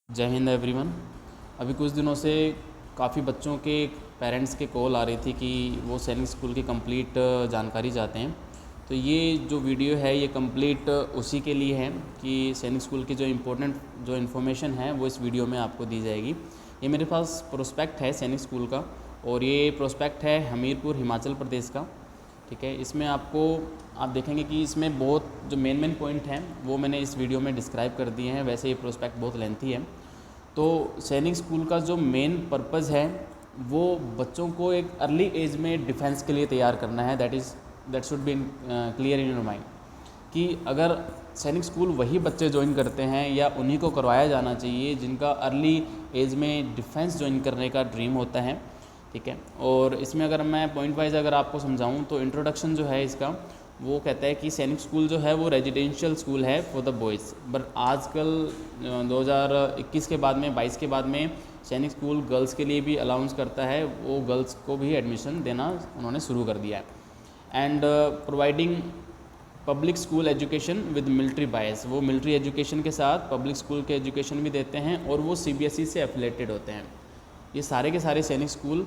जय हिंद एवरीवन। अभी कुछ दिनों से काफ़ी बच्चों के पेरेंट्स के कॉल आ रही थी कि वो सैनिक स्कूल की कंप्लीट जानकारी चाहते हैं। तो ये जो वीडियो है ये कंप्लीट उसी के लिए है कि सैनिक स्कूल की जो इम्पोर्टेंट जो इन्फॉर्मेशन है वो इस वीडियो में आपको दी जाएगी। ये मेरे पास प्रोस्पेक्ट है सैनिक स्कूल का और ये प्रोस्पेक्ट है हमीरपुर हिमाचल प्रदेश का। ठीक है, इसमें आपको आप देखेंगे कि इसमें बहुत जो मेन पॉइंट हैं वो मैंने इस वीडियो में डिस्क्राइब कर दिए हैं। वैसे ये प्रोस्पेक्ट बहुत लेंथी है। तो सैनिक स्कूल का जो मेन पर्पज़ है वो बच्चों को एक अर्ली एज में डिफेंस के लिए तैयार करना है। That should be clear in your mind कि अगर सैनिक स्कूल वही बच्चे ज्वाइन करते हैं या उन्हीं को करवाया जाना चाहिए जिनका अर्ली एज में डिफेंस ज्वाइन करने का ड्रीम होता है। ठीक है, और इसमें अगर मैं पॉइंट वाइज अगर आपको समझाऊं तो इंट्रोडक्शन जो है इसका वो कहता है कि सैनिक स्कूल जो है वो रेजिडेंशियल स्कूल है फॉर द बॉयज़। बट आजकल 2021 के बाद में 22 के बाद में सैनिक स्कूल गर्ल्स के लिए भी अलाउंस करता है, वो गर्ल्स को भी एडमिशन देना उन्होंने शुरू कर दिया है। And providing public school education with military bias, वो मिलिट्री एजुकेशन के साथ पब्लिक स्कूल के एजुकेशन भी देते हैं और वो CBSE से एफिलेटेड होते हैं। ये सारे के सारे सैनिक स्कूल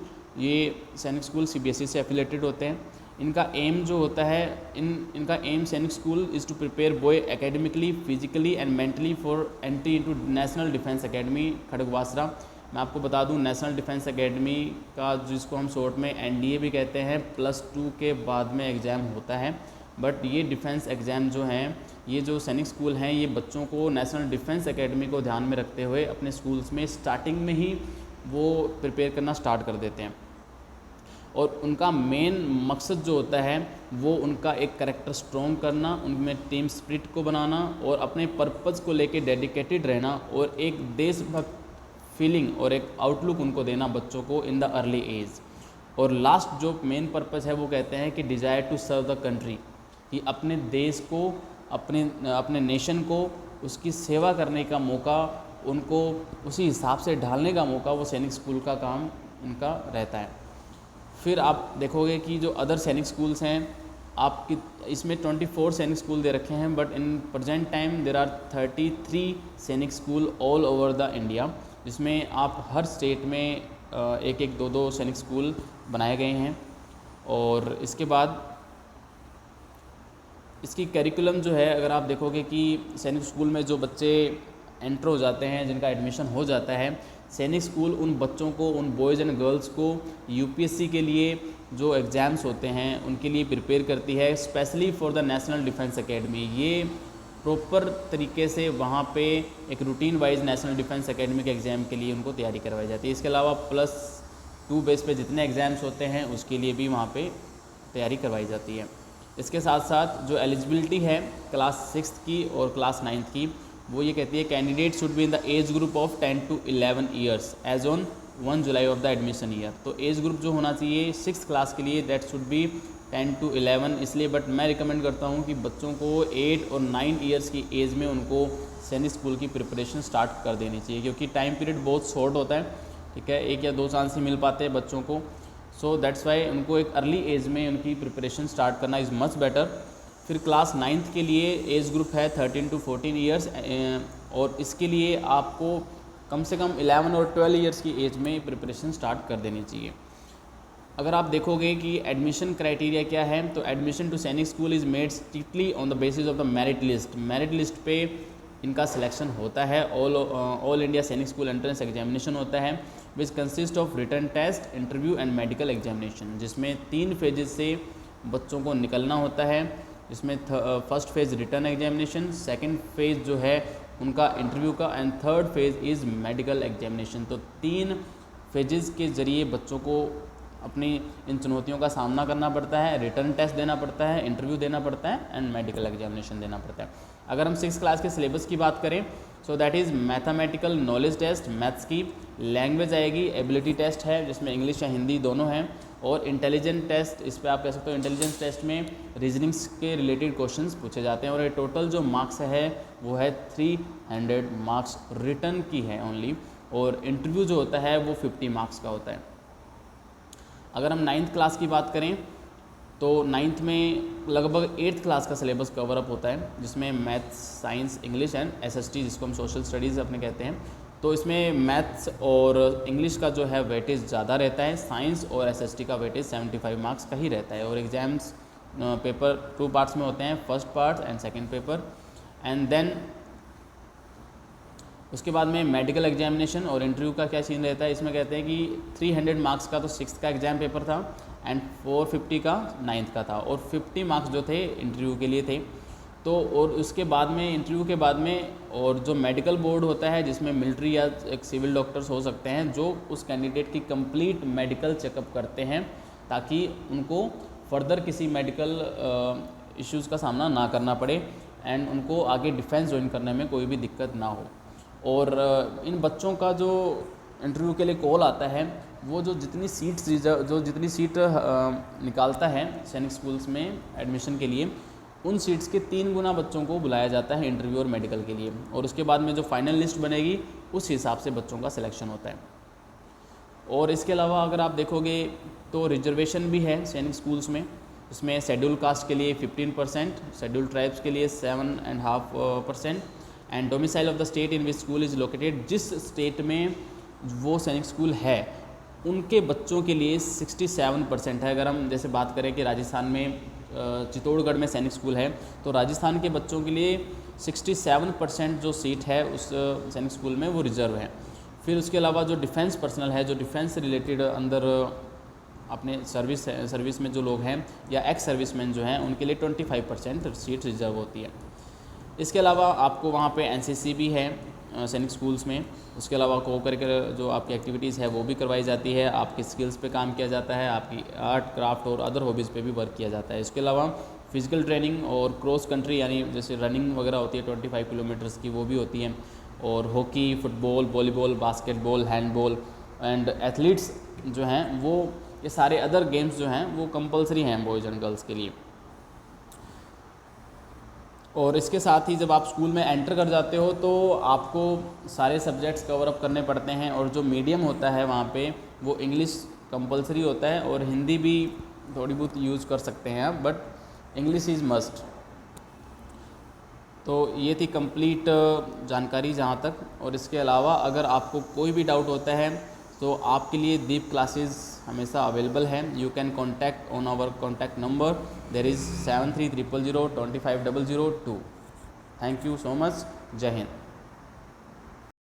CBSE से एफिलेटेड होते हैं। इनका एम जो होता है इनका aim Sainik school is to prepare boy academically, physically and mentally for entry into national defence academy Khadakwasla. मैं आपको बता दूं नेशनल डिफेंस एकेडमी का जिसको हम शॉर्ट में NDA भी कहते हैं +2 के बाद में एग्ज़ाम होता है। बट ये डिफेंस एग्ज़ाम जो हैं ये जो सैनिक स्कूल हैं ये बच्चों को नेशनल डिफेंस एकेडमी को ध्यान में रखते हुए अपने स्कूल्स में स्टार्टिंग में ही वो प्रिपेयर करना स्टार्ट कर देते हैं। और उनका मेन मकसद जो होता है वो उनका एक कैरेक्टर स्ट्रॉन्ग करना, उनमें टीम स्पिरिट को बनाना और अपने पर्पज़ को लेके डेडिकेटेड रहना और एक देशभक्त फीलिंग और एक आउटलुक उनको देना बच्चों को इन द अर्ली एज। और लास्ट जो मेन पर्पज़ है वो कहते हैं कि desire to serve the country, कि अपने देश को अपने नेशन को उसकी सेवा करने का मौका उनको उसी हिसाब से ढालने का मौका वो सैनिक स्कूल का काम उनका रहता है। फिर आप देखोगे कि जो अदर सैनिक स्कूल्स हैं आपकी इसमें 24 सैनिक स्कूल दे रखे हैं, but in present time there are 33 Sainik school all over the India, जिसमें आप हर स्टेट में एक एक दो सैनिक स्कूल बनाए गए हैं। और इसके बाद इसकी करिकुलम जो है अगर आप देखोगे कि सैनिक स्कूल में जो बच्चे एंटर हो जाते हैं जिनका एडमिशन हो जाता है, सैनिक स्कूल उन बच्चों को, उन बॉयज़ एंड गर्ल्स को UPSC के लिए जो एग्ज़ाम्स होते हैं उनके लिए प्रिपेयर करती है, specially for the national defence academy. ये प्रॉपर तरीके से वहाँ पे एक routine wise national defence academy के एग्ज़ाम के लिए उनको तैयारी करवाई जाती है। इसके अलावा +2 बेस पे जितने एग्ज़ाम्स होते हैं उसके लिए भी वहाँ पे तैयारी करवाई जाती है। इसके साथ साथ जो एलिजिबिलिटी है क्लास 6th की और क्लास 9th की, वो ये कहती है candidate should be in the age group of 10 to 11 years age on 1 July of the admission year. तो एज ग्रुप जो होना चाहिए 6th क्लास के लिए दैट शुड बी 10 to 11 इसलिए, बट मैं रिकमेंड करता हूँ कि बच्चों को 8 और 9 ईयर्स की एज में उनको सैनिक स्कूल की प्रिपरेशन स्टार्ट कर देनी चाहिए, क्योंकि टाइम पीरियड बहुत शॉर्ट होता है। ठीक है, 1 या 2 चांस ही मिल पाते हैं बच्चों को। सो दैट्स वाई उनको एक अर्ली एज में उनकी प्रिपरेशन स्टार्ट करना इज़ मच बेटर। फिर क्लास 9th के लिए एज ग्रुप है 13 to 14 ईयर्स और इसके लिए आपको कम से कम 11 और 12 ईयर्स की एज में प्रिपरेशन स्टार्ट कर देनी चाहिए। अगर आप देखोगे कि एडमिशन क्राइटेरिया क्या है, तो admission to Sainik school is made strictly on the basis of the merit list. Merit list पे इनका सिलेक्शन होता है। All India Sainik school entrance examination होता है which consist of written test, interview and medical examination, जिसमें 3 फेजेस से बच्चों को निकलना होता है। इसमें first phase return examination, second phase जो है उनका इंटरव्यू का and third phase is medical examination. तो 3 फेजेस के ज़रिए बच्चों को अपनी इन चुनौतियों का सामना करना पड़ता है। रिटर्न टेस्ट देना पड़ता है, इंटरव्यू देना पड़ता है एंड मेडिकल एग्जामिनेशन देना पड़ता है। अगर हम 6th क्लास के सिलेबस की बात करें, so that is mathematical knowledge test maths की, लैंग्वेज आएगी, एबिलिटी टेस्ट है जिसमें इंग्लिश या हिंदी दोनों हैं, और इंटेलिजेंट टेस्ट, इस पर आप कह सकते हो इंटेलिजेंस टेस्ट में रीजनिंग्स के रिलेटेड क्वेश्चंस पूछे जाते हैं। और ये टोटल जो मार्क्स है वो है 300 मार्क्स रिटर्न की है ओनली, और इंटरव्यू जो होता है वो 50 मार्क्स का होता है। अगर हम 9th क्लास की बात करें तो 9th में लगभग 8th क्लास का सिलेबस कवर अप होता है, जिसमें maths, science, English and SST जिसको हम सोशल स्टडीज़ अपने कहते हैं तो इसमें मैथ्स और इंग्लिश का जो है वेटेज ज़्यादा रहता है, साइंस और एसएसटी का वेटेज 75 मार्क्स का ही रहता है। और एग्ज़ाम्स पेपर 2 पार्ट्स में होते हैं, first part and second paper. And then उसके बाद में मेडिकल एग्जामिनेशन और इंटरव्यू का क्या सीन रहता है, इसमें कहते हैं कि 300 मार्क्स का तो 6th का एग्ज़ाम पेपर था एंड 450 का 9th का था, और 50 मार्क्स जो थे इंटरव्यू के लिए थे। तो और उसके बाद में इंटरव्यू के बाद में और जो मेडिकल बोर्ड होता है जिसमें मिलिट्री या एक सिविल डॉक्टर्स हो सकते हैं, जो उस कैंडिडेट की कंप्लीट मेडिकल चेकअप करते हैं ताकि उनको फर्दर किसी मेडिकल इश्यूज़ का सामना ना करना पड़े एंड उनको आगे डिफेंस ज्वाइन करने में कोई भी दिक्कत ना हो। और इन बच्चों का जो इंटरव्यू के लिए कॉल आता है, वो जो जितनी सीट निकालता है सैनिक स्कूल्स में एडमिशन के लिए, उन सीट्स के 3 गुना बच्चों को बुलाया जाता है इंटरव्यू और मेडिकल के लिए, और उसके बाद में जो फाइनल लिस्ट बनेगी उस हिसाब से बच्चों का सिलेक्शन होता है। और इसके अलावा अगर आप देखोगे तो रिजर्वेशन भी है सैनिक स्कूल्स में। इसमें शेड्यूल कास्ट के लिए 15%, शेड्यूल ट्राइब्स के लिए 7.5% and domicile of the state in which school is located, जिस स्टेट में वो सैनिक स्कूल है उनके बच्चों के लिए 67% है। अगर हम जैसे बात करें कि राजस्थान में चित्तौड़गढ़ में सैनिक स्कूल है, तो राजस्थान के बच्चों के लिए 67% जो सीट है उस सैनिक स्कूल में वो रिजर्व है। फिर उसके अलावा जो डिफेंस पर्सनल है, जो डिफेंस से रिलेटेड अंदर अपने सर्विस में जो लोग हैं या एक्स सर्विसमैन जो हैं, उनके लिए 25% सीट रिजर्व होती है। इसके अलावा आपको वहाँ पे एनसीसी भी है सैनिक स्कूल्स में। उसके अलावा को करिकुलर जो आपकी एक्टिविटीज़ है वो भी करवाई जाती है, आपकी स्किल्स पे काम किया जाता है, आपकी आर्ट क्राफ्ट और अदर हॉबीज़ पे भी वर्क किया जाता है। इसके अलावा फिजिकल ट्रेनिंग और क्रॉस कंट्री यानी जैसे रनिंग वगैरह होती है 25 किलोमीटर्स की, वो भी होती है। और hockey, football, volleyball, basketball, handball and athletes जो हैं वो ये सारे अदर गेम्स जो हैं वो कंपलसरी हैं बॉयज़ एंड गर्ल्स के लिए। और इसके साथ ही जब आप स्कूल में एंटर कर जाते हो तो आपको सारे सब्जेक्ट्स कवर अप करने पड़ते हैं, और जो मीडियम होता है वहाँ पे वो इंग्लिश कंपलसरी होता है, और हिंदी भी थोड़ी बहुत यूज़ कर सकते हैं आप, बट इंग्लिश इज़ मस्ट। तो ये थी कंप्लीट जानकारी जहाँ तक। और इसके अलावा अगर आपको कोई भी डाउट होता है तो आपके लिए दीप क्लासेस हमेशा अवेलेबल है। You can contact on our contact number, there is 7300025002। Thank you so much. जय हिंद।